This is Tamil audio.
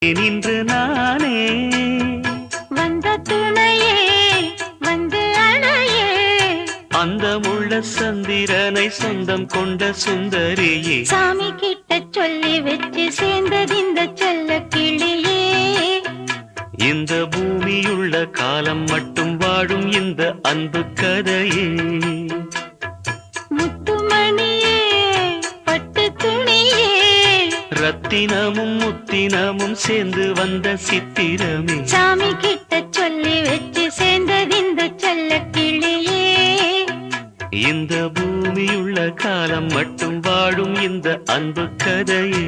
நின்று நானே வந்த துணையே வந்து அணையே அந்த முள்ள சந்திரனை சொந்தம் கொண்ட சுந்தரியே சாமி கிட்ட சொல்லி வச்சு சேர்ந்தது இந்த செல்ல கிளியே இந்த பூமியுள்ள காலம் மட்டும் வாழும் இந்த அன்பு கதையே முத்துமணியே பட்டு துணியே ரத்தினமும் முத்தினமும் சேர்ந்து வந்த சித்திரமே சாமி கிட்ட சொல்லி வச்சு சேர்ந்தது இந்த செல்ல கிளியே இந்த பூமியுள்ள காலம் மட்டும் வாழும் இந்த அன்பு கதையே